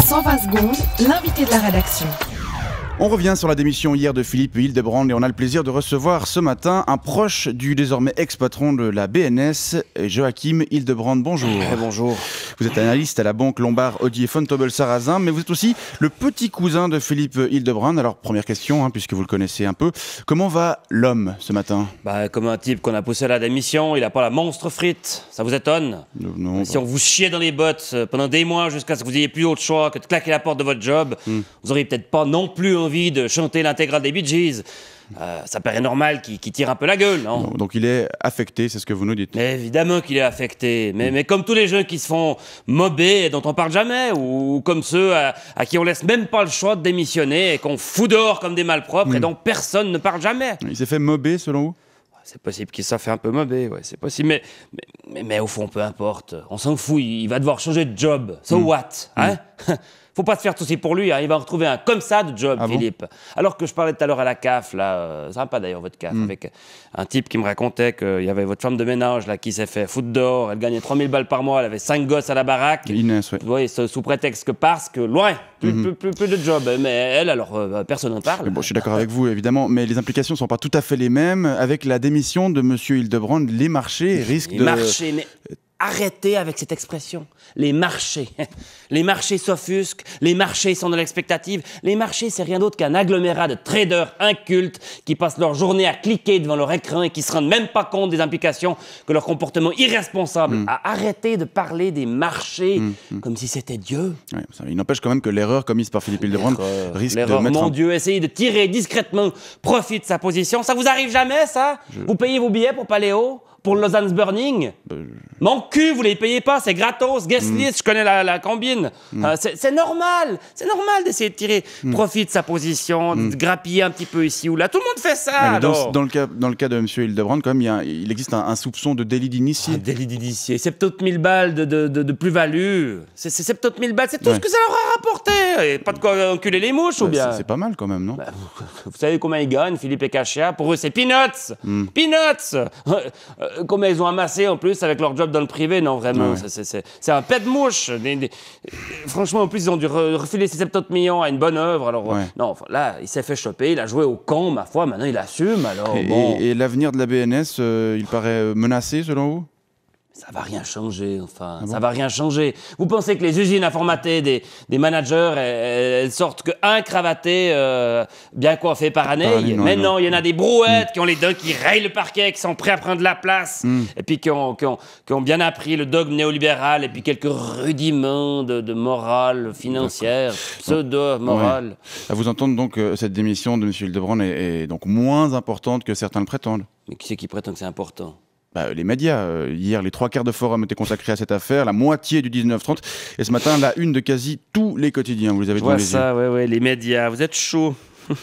120 secondes, l'invité de la rédaction. On revient sur la démission hier de Philippe Hildebrand et on a le plaisir de recevoir ce matin un proche du désormais ex-patron de la BNS, Joachim Hildebrand. Bonjour. Bonjour. Vous êtes analyste à la banque Lombard Odier Vontobel Sarrazin, mais vous êtes aussi le petit cousin de Philippe Hildebrand. Alors première question, puisque vous le connaissez un peu, comment va l'homme ce matin? Comme un type qu'on a poussé à la démission, il n'a pas la monstre frite. Ça vous étonne? Non. Si on vous chiait dans les bottes pendant des mois jusqu'à ce que vous ayez plus d'autre choix que de claquer la porte de votre job, vous auriez peut-être pas non plus envie de chanter l'intégrale des Bee Gees. Ça paraît normal qu'il tire un peu la gueule, non? Donc il est affecté, c'est ce que vous nous dites. Mais évidemment qu'il est affecté. Mais comme tous les jeunes qui se font mobber et dont on parle jamais, ou comme ceux à qui on laisse même pas le choix de démissionner et qu'on fout dehors comme des malpropres et dont personne ne parle jamais. Il s'est fait mobber selon vous? C'est possible qu'il s'en fait un peu mobber, ouais, c'est possible. Mais au fond, peu importe. On s'en fout, il va devoir changer de job. So what, hein? Faut pas se faire souci pour lui, hein. Il va en retrouver un comme ça de job, Philippe. Bon, alors que je parlais tout à l'heure à la CAF, là, sympa d'ailleurs votre CAF, avec un type qui me racontait qu'il y avait votre femme de ménage là, qui s'est fait foutre dehors, elle gagnait 3000 balles par mois, elle avait 5 gosses à la baraque. Inès, ouais. Oui, sous prétexte que parce que loin, plus de job. Mais elle, alors, personne n'en parle. Bon, je suis d'accord avec vous, évidemment, mais les implications ne sont pas tout à fait les mêmes. Avec la démission de M. Hildebrand, les marchés risquent de... Marchés, mais... Arrêtez avec cette expression. Les marchés. Les marchés s'offusquent, les marchés sont dans l'expectative. Les marchés, c'est rien d'autre qu'un agglomérat de traders incultes qui passent leur journée à cliquer devant leur écran et qui se rendent même pas compte des implications que leur comportement irresponsable a. Arrêtez de parler des marchés comme si c'était Dieu. Ouais, il n'empêche quand même que l'erreur commise par Philippe Hildebrand risque de mettre... Mon Dieu, essayez de tirer discrètement profit de sa position. Ça vous arrive jamais, ça? Vous payez vos billets pour Paléo? Pour Lausanne's Burning? Mon cul, vous les payez pas, c'est gratos, guest list, je connais la combine. C'est normal d'essayer de tirer profit de sa position, de grappiller un petit peu ici ou là. Tout le monde fait ça. Dans le cas de M. Hildebrand, quand même, il existe un soupçon de délit d'initié. Un délit d'initié, 70 000 balles de plus-value. C'est 70 000 balles, c'est tout ce que ça leur a rapporté. Et pas de quoi enculer les mouches ou bien? C'est pas mal quand même, non? Vous savez combien ils gagnent, Philippe et Cachia? Pour eux, c'est peanuts. Peanuts. Combien ils ont amassé en plus avec leur job dans le privé? Non, vraiment, c'est un pet de mouche. Franchement, en plus, ils ont dû refiler ces 70 millions à une bonne œuvre. Alors, non, là, il s'est fait choper, il a joué au con, ma foi, maintenant il assume. Alors, et l'avenir de la BNS, il paraît menacé selon vous? Ça va rien changer, enfin. Ça va rien changer. Vous pensez que les usines à formater des managers, elles sortent qu'un cravaté bien coiffé par année? Mais non, il y en a des brouettes qui ont les dents qui rayent le parquet, qui sont prêts à prendre la place, et puis qui ont bien appris le dogme néolibéral, et puis quelques rudiments de morale financière, pseudo-morale. Ouais. À vous entendre, donc, cette démission de M. Hildebrand est donc moins importante que certains le prétendent. Mais qui c'est qui prétend que c'est important? Les médias. Hier, les 3/4 de forum étaient consacrés à cette affaire, la moitié du 19-30. Et ce matin, la une de quasi tous les quotidiens. Vous les avez devant les yeux. Ouais, les médias. Vous êtes chauds.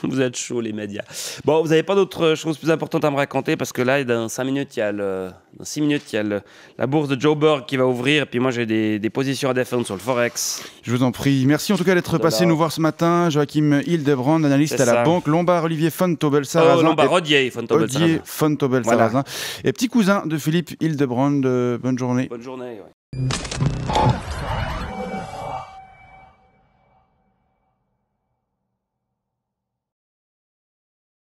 Vous êtes chauds, les médias. Bon, vous n'avez pas d'autres choses plus importantes à me raconter parce que là, dans 6 minutes, il y a la bourse de Joburg qui va ouvrir. Et puis moi, j'ai des positions à défendre sur le Forex. Je vous en prie. Merci en tout cas d'être passé nous voir ce matin. Joachim Hildebrand, analyste à la banque Lombard Odier Vontobel Sarrazin. Lombard Odier Vontobel Sarrazin. Et petit cousin de Philippe Hildebrand. Bonne journée. Bonne journée, ouais.